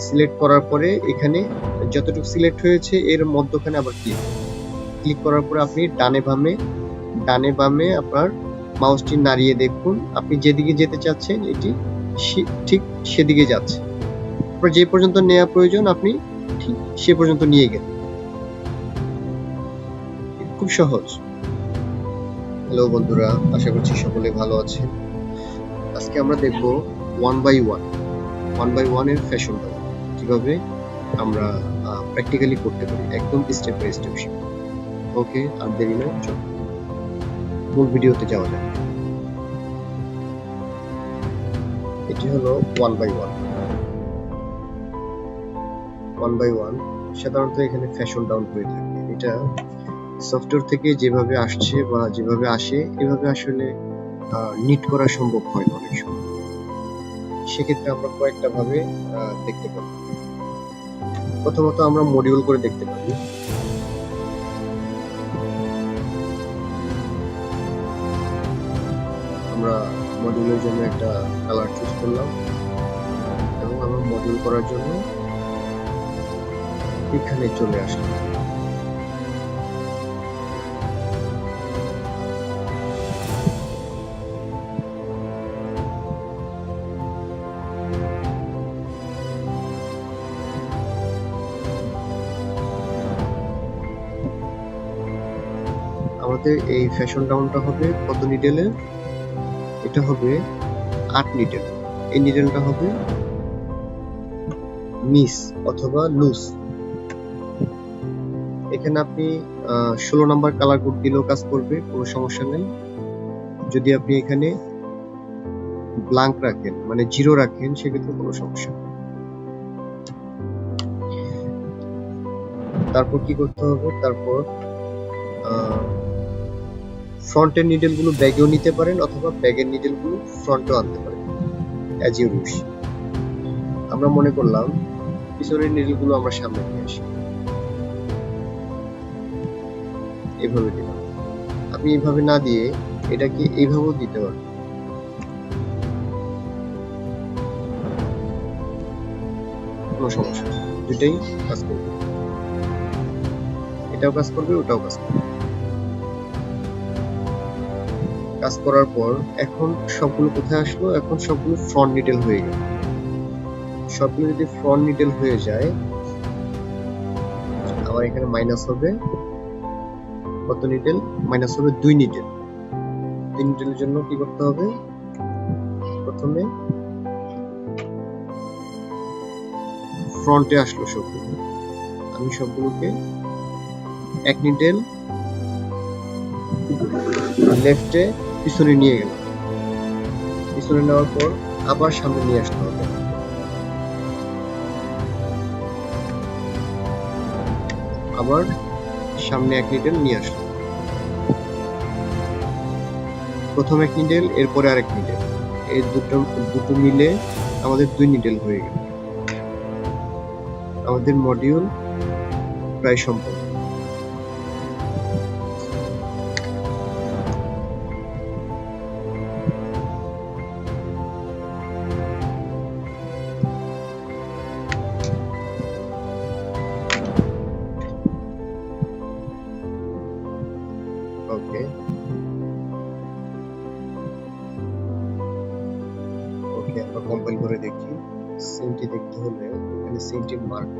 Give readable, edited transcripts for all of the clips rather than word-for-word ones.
Select করার পরে এখানে যতটুকু সিলেক্ট হয়েছে এর মধ্যখানে আবার ক্লিক করার পরে আপনি ডানে বামে আপনার মাউসটি নাড়িয়ে দেখুন আপনি যেদিকে যেতে চাচ্ছেন এটি ঠিক সেদিকে যাচ্ছে। আপনার যে পর্যন্ত নেওয়া প্রয়োজন আপনি ঠিক সে পর্যন্ত নিয়ে গেলেন। খুব সহজ। হ্যালো বন্ধুরা, আশা করছি সকলে ভালো আছেন। আজকে আমরা দেখব ওয়ান বাই ওয়ান এর ফ্যাশন ডাউন কিভাবে আমরা প্র্যাকটিক্যালি করতে পারি, একদম স্টেপ বাই স্টেপ শিখব। ওকে, আর দেরি না, চলো মূল ভিডিওতে যাওয়া যাক। এটি হলো ওয়ান বাই ওয়ান। সাধারণত এখানে ফ্যাশন ডাউন হয়ে থাকে। এটা সফটওয়্যার থেকে যেভাবে আসছে বা যেভাবে আসে এভাবে আসলে নিট করা সম্ভব হয় না অনেক সময়। সেক্ষেত্রে আমরা কয়েকটা ভাবে দেখতে পারি। প্রথমত আমরা মডিউল করে দেখতে পারি। আমরা মডিউলের জন্য একটা কালার চুজ করলাম এবং আমরা মডিউল করার জন্য এখানে চলে আসলাম। আমাদের এই ফ্যাশন ডাউনটা হবে কত নিডেলের? এটা হবে 8 নিডেল। এই নিডেলটা হবে মিস অথবা লুজ। এখানে আপনি 16 নাম্বার কালার কোড দিলেও কাজ করবে, কোনো সমস্যা নেই। যদি আপনি এখানে ব্ল্যাঙ্ক রাখেন মানে 0 রাখেন সেক্ষেত্রে কোনো সমস্যা নেই। তারপর কি করতে হবে? তারপর ফ্রন্টের নিডেল গুলো ব্যাগেও নিতে পারেন অথবা ব্যাগের নিডেল গুলো ফ্রন্টেও আনতে পারেন, অ্যাজ ইউ উইশ। আমরা মনে করলাম পিছনের নিডেল গুলো আমরা সামনে নিয়ে আসি, এইভাবে দিলাম। আপনি এইভাবে না দিয়ে এটাকে এইভাবেও দিতে পারেন, কোনো সমস্যা নেই, দুটাই কাজ করবে। এটাও কাজ করবে, ওটাও কাজ করবে। কাজ করার পর এখন সবগুলো কোথায় আসলো? এখন সবগুলো ফ্রন্ট নিডেল হয়ে গেল। সবগুলো যদি ফ্রন্ট নিডেল হয়ে যায় আমার এখানে মাইনাস হবে কত নিডেল? মাইনাস হবে 2 নিডেল। 2 নিডেলের জন্য কি করতে হবে? প্রথমে ফ্রন্টে আসলো সবগুলো, আমি সবগুলোকে 1 নিডেল লেফটে পিছনে নিয়ে গেলাম। পিছনে নেওয়ার পর আবার সামনে নিয়ে আসতে হবে। আবার সামনে 1 নিডেল নিয়ে আসলাম। প্রথম 1 নিডেল, এরপরে আরেক নিডেল, এই দুটো মিলে আমাদের 2 নিডেল হয়ে গেল। আমাদের মডিউল প্রায় সম্পূর্ণ। ওকে ওকে, আমরা কম্পাইল করে দেখি। সিনটি দেখতে হলে এখানে সিনটি মার্ক,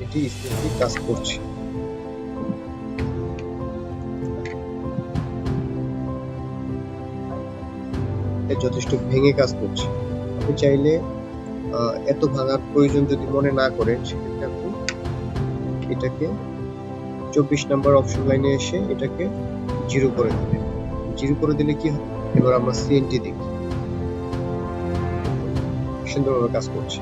এটি স্মুথলি কাজ করছে। যথেষ্ট ভেঙে কাজ করছে। আপনি চাইলে এত ভাঙার প্রয়োজন যদি মনে না করেন সেক্ষেত্রে আপনি এটাকে 24 নাম্বার অপশন লাইনে এসে এটাকে 0 করে দিবেন। 0 করে দিলে কি হবে? এবার আমরা সিএনটি দেখি, সুন্দরভাবে কাজ করছে।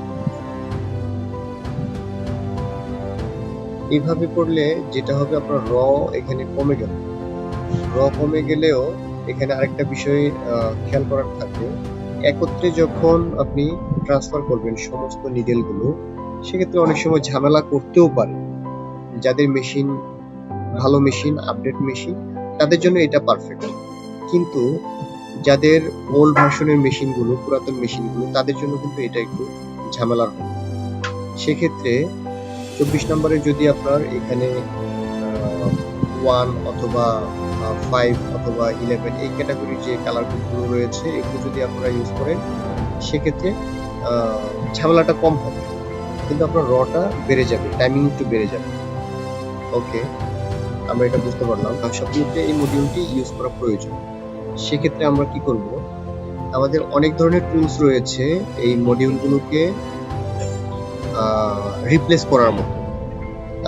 এইভাবে করলে যেটা হবে আপনার র এখানে কমে গেল। র কমে গেলেও এখানে আরেকটা বিষয় খেয়াল করার থাকে, একত্রে যখন আপনি ট্রান্সফার করবেন সমস্ত নিডেল গুলো সেক্ষেত্রে অনেক সময় ঝামেলা করতেও পারে। যাদের মেশিন ভালো মেশিন, আপডেট মেশিন, তাদের জন্য এটা পারফেক্ট। কিন্তু যাদের ওল্ড ভার্সনের মেশিনগুলো, পুরাতন মেশিনগুলো, তাদের জন্য কিন্তু এটা একটু ঝামেলার হবে। সেক্ষেত্রে 24 নম্বরে যদি আপনার এখানে 1 অথবা 5 অথবা 11 এই ক্যাটাগরির যে কালার কোডগুলো রয়েছে, এগুলো যদি আপনারা ইউজ করেন, সেক্ষেত্রে ঝামেলাটা কম হবে, কিন্তু আপনার রটা বেড়ে যাবে, টাইমিং একটু বেড়ে যাবে। ওকে, আমরা এটা বুঝতে পারলাম। সবগুলোতে এই মডিউলটি ইউজ করা প্রয়োজন। সেক্ষেত্রে আমরা কি করব, আমাদের অনেক ধরনের টুলস রয়েছে এই মডিউলগুলোকে রিপ্লেস করার মতো।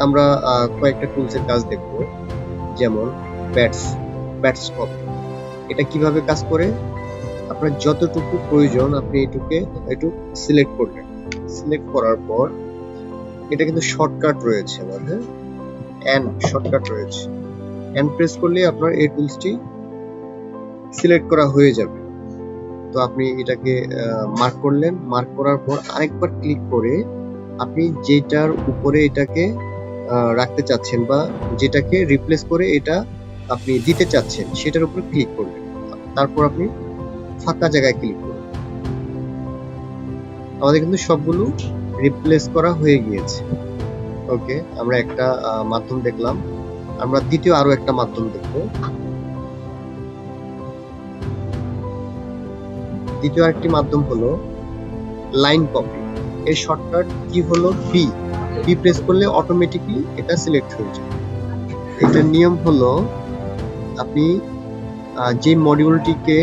আমরা কয়েকটা টুলসের কাজ দেখব, যেমন ব্যাটস কপি। এটা কিভাবে কাজ করে, আপনার যতটুকু প্রয়োজন আপনি একটু সিলেক্ট করবেন। সিলেক্ট করার পর এটা কিন্তু শর্টকাট রয়েছে আমাদের, এন্ড শর্টকাট রয়েছে, এন্ড প্রেস করলে আপনার এই টুলসটি সিলেক্ট করা হয়ে যাবে। তো আপনি এটাকে মার্ক করলেন, মার্ক করার পর আরেকবার ক্লিক করে আপনি যেটার উপরে এটাকে রাখতে চাচ্ছেন বা যেটাকে রিপ্লেস করে এটা আপনি দিতে চাচ্ছেন, সেটার উপর ক্লিক করবেন। তারপর আপনি ফাঁকা জায়গায় ক্লিক করবেন। আমাদের কিন্তু সবগুলো রিপ্লেস করা হয়ে গিয়েছে। ওকে, আমরা একটা মাধ্যম দেখলাম, আমরা দ্বিতীয় আরো একটা মাধ্যম দেখব। দ্বিতীয় আরেকটি মাধ্যম হলো লাইন কপি। এর শর্টকাট কি হলো, পি প্রেস করলে অটোমেটিকলি এটা সিলেক্ট হয়ে যায়। এটার নিয়ম হলো, আপনি যে মডিউলটিকে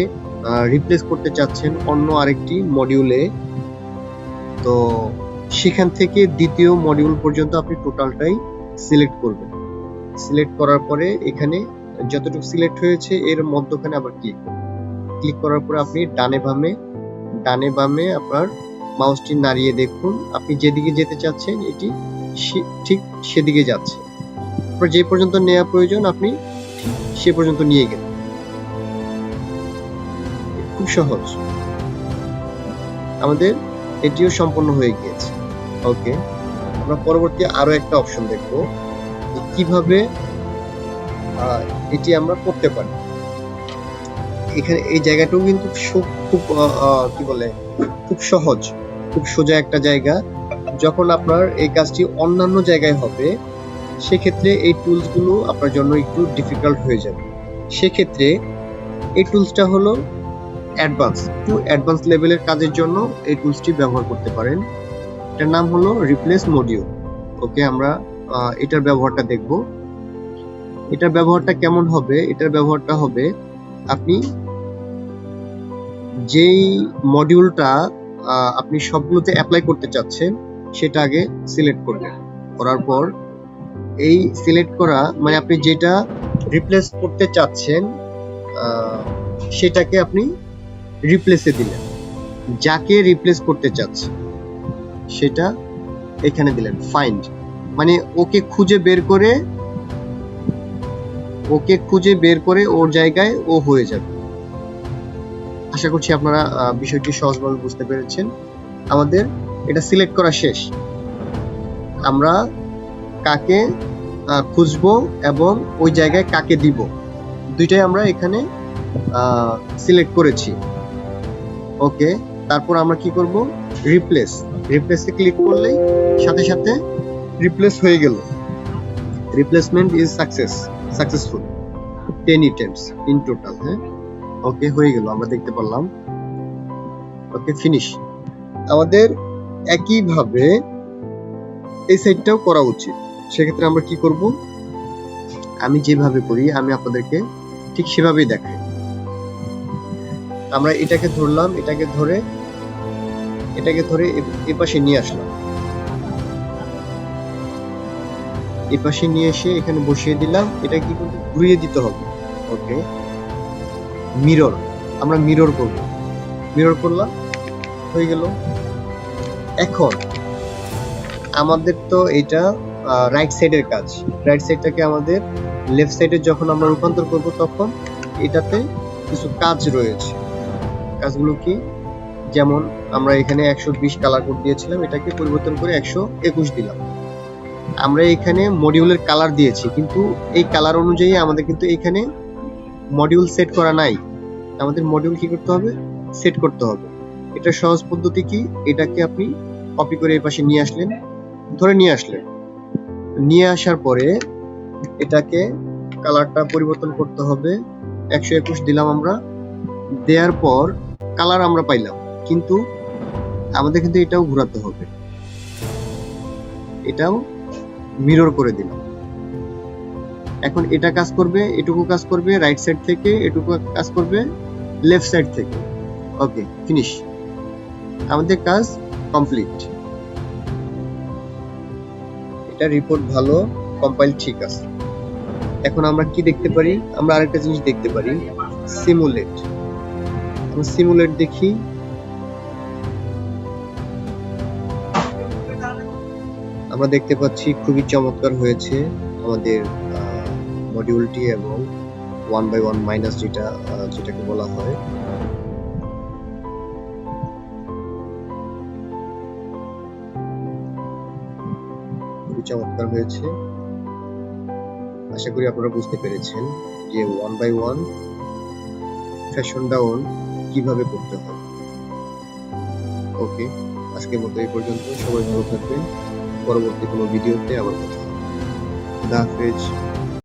রিপ্লেস করতে চাচ্ছেন অন্য আরেকটি মডিউলে, তো সেখান থেকে দ্বিতীয় মডিউল পর্যন্ত আপনি টোটালটাই সিলেক্ট করবেন। সিলেক্ট করার পরে এখানে যতটুকু সিলেক্ট হয়েছে এর মধ্যখানে আবার ক্লিক করার পরে আপনি ডানে বামে আপনার মাউসটি নাড়িয়ে দেখুন আপনি যেদিকে যেতে চাচ্ছেন এটি ঠিক সেদিকে যাচ্ছে। যে পর্যন্ত নেওয়া প্রয়োজন আপনি সে পর্যন্ত নিয়ে গেলেন। খুব সহজ, আমাদের এটিও সম্পন্ন হয়ে গিয়েছে। ওকে, আমরা পরবর্তী আরো একটা অপশন দেখব, কিভাবে এটি আমরা করতে পারি। এখানে এই জায়গাটাও কিন্তু খুব খুব সহজ, খুব সোজা একটা জায়গা। যখন আপনার এই কাজটি অন্যান্য জায়গায় হবে, সেক্ষেত্রে এই টুলস গুলো আপনার জন্য একটু ডিফিকাল্ট হয়ে যাবে। সেক্ষেত্রে এই টুলসটা হলো অ্যাডভান্স লেভেলের কাজের জন্য এই টুলসটি ব্যবহার করতে পারেন। এটার নাম হলো রিপ্লেস মডিউল। ওকে, আমরা এটার ব্যবহারটা দেখব। এটার ব্যবহারটা কেমন হবে, এটার ব্যবহারটা হবে, আপনি যেই মডিউলটা আপনি সবগুলোতে অ্যাপ্লাই করতে চাচ্ছেন সেটা আগে সিলেক্ট করবেন। করার পর এই সিলেক্ট করা মানে আপনি যেটা রিপ্লেস করতে চাচ্ছেন সেটাকে আপনি রিপ্লেসে দিলেন। যাকে রিপ্লেস করতে চাচ্ছেন সেটা এখানে দিলেন, ফাইন্ড, মানে ওকে খুঁজে বের করে ওর জায়গায় ও হয়ে যাবে। আশা করছি আপনারা বিষয়টি সহজভাবে বুঝতে পেরেছেন। আমাদের এটা সিলেক্ট করা শেষ। আমরা কাকে খুঁজবো এবং ওই জায়গায় কাকে দিব, দুইটাই আমরা এখানে সিলেক্ট করেছি। ওকে, তারপর আমরা কি করব, রিপ্লেসে ক্লিক করলেই সাথে সাথে রিপ্লেস হয়ে গেল। Replacement is successful 10 items in total. হ্যাঁ, ওকে, হয়ে গেল, আমরা দেখতে পারলাম। ওকে, ফিনিশ। আমাদের একইভাবে এই সাইডটাও করা উচিত। সেক্ষেত্রে আমরা কি করব, আমি যেভাবে করি আমি আপনাদেরকে ঠিক সেভাবেই দেখাই। আমরা এটাকে ধরলাম, এটাকে ধরে এপাশে নিয়ে আসলাম, এপাশে নিয়ে এসে এখানে বসিয়ে দিলাম। এটা কি করব, ঘুরিয়ে দিতে হবে। ওকে, মিরর, আমরা মিরর করলাম, হয়ে গেল। এখন আমাদের তো এটা রাইট সাইডের কাজ, রাইট সাইডটাকে আমাদের লেফট সাইডে যখন আমরা রূপান্তর করব তখন এটাতে কিছু কাজ রয়েছে। কাজগুলো কি, যেমন আমরা এখানে 120 কালার কোড দিয়েছিলাম, এটাকে পরিবর্তন করে 121 দিলাম। আমরা এখানে মডিউলের কালার দিয়েছি, কিন্তু এই কালার অনুযায়ী আমাদের কিন্তু এখানে মডিউল সেট করা নাই। আমাদের মডিউল কি করতে হবে? সেট করতে হবে। এটা সহজ পদ্ধতি কি, এটাকে আপনি কপি করে এই পাশে নিয়ে আসলেন, ধরে নিয়ে আসলেন। নিয়ে আসার পরে এটাকে কালারটা পরিবর্তন করতে হবে, 121 দিলাম আমরা। দেওয়ার পর কালার আমরা পাইলাম, কিন্তু আমাদের কিন্তু এটাও ঘোরাতে হবে, এটাও মিরর করে দিলাম। এখন এটা কাজ করবে, এটুকু কাজ করবে রাইট সাইড থেকে, এটুকু কাজ করবে লেফট সাইড থেকে। ওকে, ফিনিশ, আমাদের কাজ কমপ্লিট। এটা রিপোর্ট ভালো, কম্পাইল ঠিক আছে। এখন আমরা কি দেখতে পারি? আমরা আরেকটা জিনিস দেখতে পারি, সিমুলেট। আমরা সিমুলেট দেখি। আমরা দেখতে পাচ্ছি খুবই চমৎকার হয়েছে আমাদের মডিউলটি, এবং 1/1 মাইনাস যেটাকে বলা হয়। খুবই চমৎকার হয়েছে। আশা করি আপনারা বুঝতে পেরেছেন যে 1/1 ফ্যাশন ডাউন কিভাবে করতে হয়। ওকে, আজকের মতো এই পর্যন্ত। সবাই ভালো থাকবেন, পরবর্তী কোনো ভিডিওতে আবার কথা হবে। আল্লাহ হাফেজ।